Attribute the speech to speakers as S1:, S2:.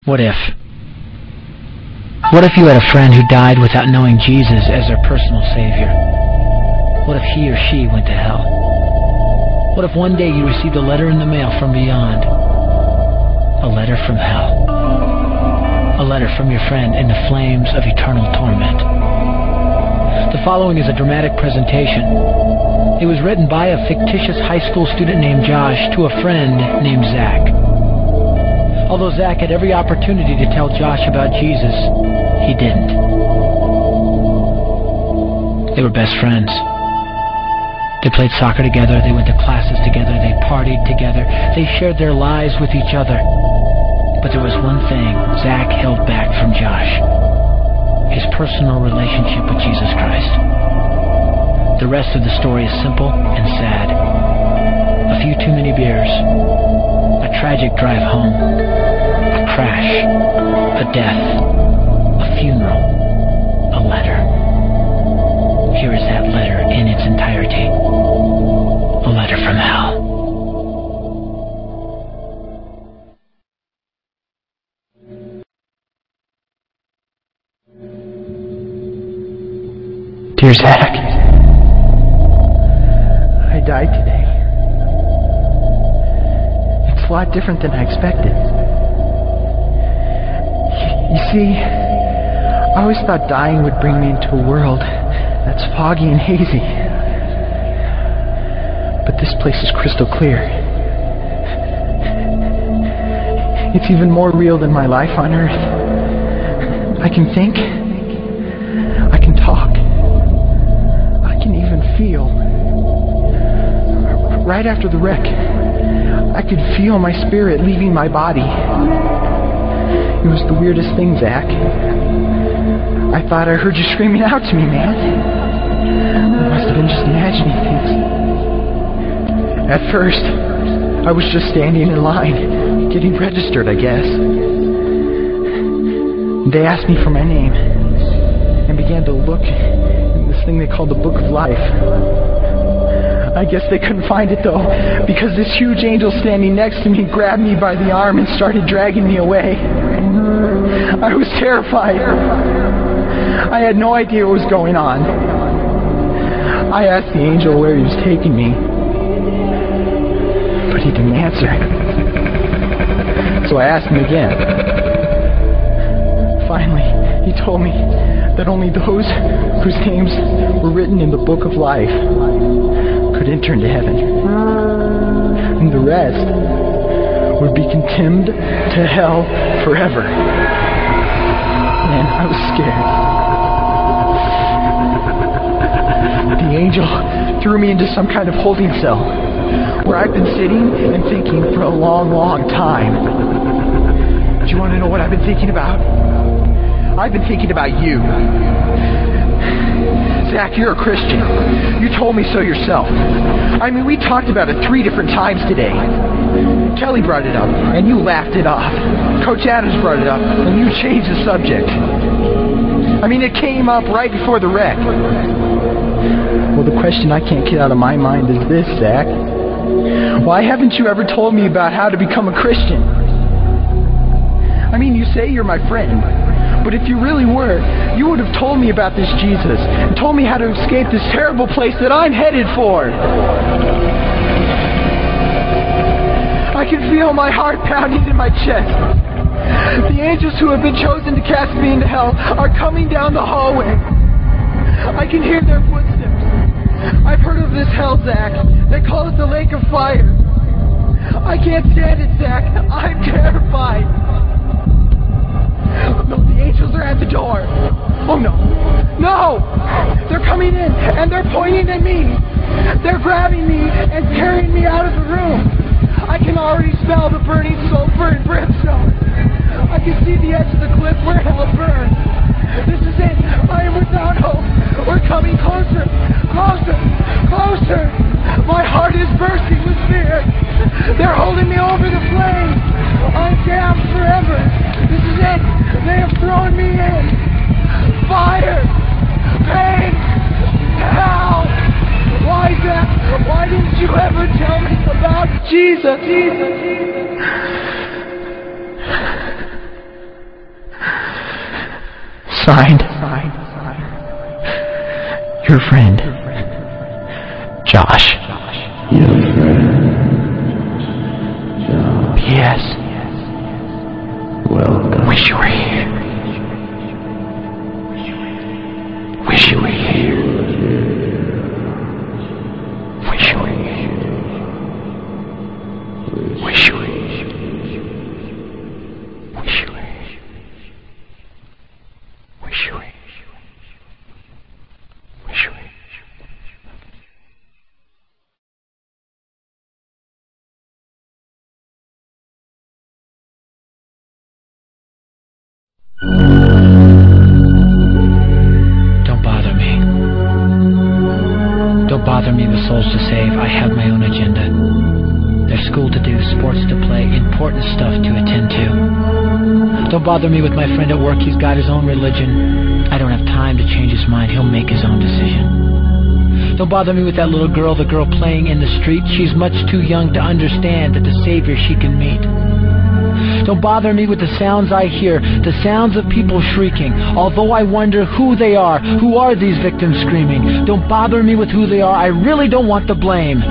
S1: What if? What if you had a friend who died without knowing Jesus as their personal savior? What if he or she went to hell? What if one day you received a letter in the mail from beyond? A letter from hell. A letter from your friend in the flames of eternal torment. The following is a dramatic presentation. It was written by a fictitious high school student named Josh to a friend named Zach. Although Zach had every opportunity to tell Josh about Jesus, he didn't. They were best friends. They played soccer together, they went to classes together, they partied together, they shared their lives with each other. But there was one thing Zach held back from Josh: his personal relationship with Jesus Christ. The rest of the story is simple and sad. A few too many beers, a tragic drive home, a crash, a death, a funeral, a letter. Here is that letter in its entirety. A letter from hell.
S2: Dear Zach, I died today. It's a lot different than I expected. You see, I always thought dying would bring me into a world that's foggy and hazy. But this place is crystal clear. It's even more real than my life on Earth. I can think. I can talk. I can even feel. Right after the wreck, I could feel my spirit leaving my body. It was the weirdest thing, Zach. I thought I heard you screaming out to me, man. I must have been just imagining things. At first, I was just standing in line, getting registered, I guess. They asked me for my name, and began to look in this thing they called the Book of Life. I guess they couldn't find it, though, because this huge angel standing next to me grabbed me by the arm and started dragging me away. I was terrified. I had no idea what was going on. I asked the angel where he was taking me, but he didn't answer. So I asked him again. Finally, he told me that only those whose names were written in the Book of Life could enter into heaven, and the rest would be condemned to hell forever. Man, I was scared. The angel threw me into some kind of holding cell where I've been sitting and thinking for a long, long time. Do you want to know what I've been thinking about? I've been thinking about you. Zach, you're a Christian. You told me so yourself. I mean, we talked about it 3 different times today. Kelly brought it up, and you laughed it off. Coach Adams brought it up, and you changed the subject. I mean, it came up right before the wreck. Well, the question I can't get out of my mind is this, Zach. Why haven't you ever told me about how to become a Christian? I mean, you say you're my friend, but if you really were, you would have told me about this Jesus and told me how to escape this terrible place that I'm headed for. I can feel my heart pounding in my chest. The angels who have been chosen to cast me into hell are coming down the hallway. I can hear their footsteps. I've heard of this hell, Zach. They call it the lake of fire. I can't stand it, Zach. I'm terrified. No, the angels are at the door. Oh, no. No! They're coming in, and they're pointing at me. They're grabbing me and carrying me out of the room. I can already smell the burning sulfur and brimstone. I can see the edge of the cliff where hell burns. This is it. I am without hope. We're coming closer. Closer. Closer. My heart is bursting with fear. They're holding me over the flames. I'm damned forever. This is it. They have thrown me in. Fire. Pain. Hell. Why, Zach? Why didn't you ever tell me about Jesus?
S1: Signed, your friend, Josh.
S3: Your friend, Josh.
S1: P.S.
S3: Welcome.
S1: Wish you were here. Wish you were here. Wish you were here. Wish you were here. Wish you were here. Wish you were here. Wish you were here. Don't bother me. Don't bother me with souls to save. I have my own agenda. There's school to do, sports to play, important stuff to attend to. Don't bother me with my friend at work. He's got his own religion. I don't have time to change his mind. He'll make his own decision. Don't bother me with that little girl, the girl playing in the street. She's much too young to understand that the Savior she can meet. Don't bother me with the sounds I hear, the sounds of people shrieking, although I wonder who they are. Who are these victims screaming? Don't bother me with who they are. I really don't want the blame.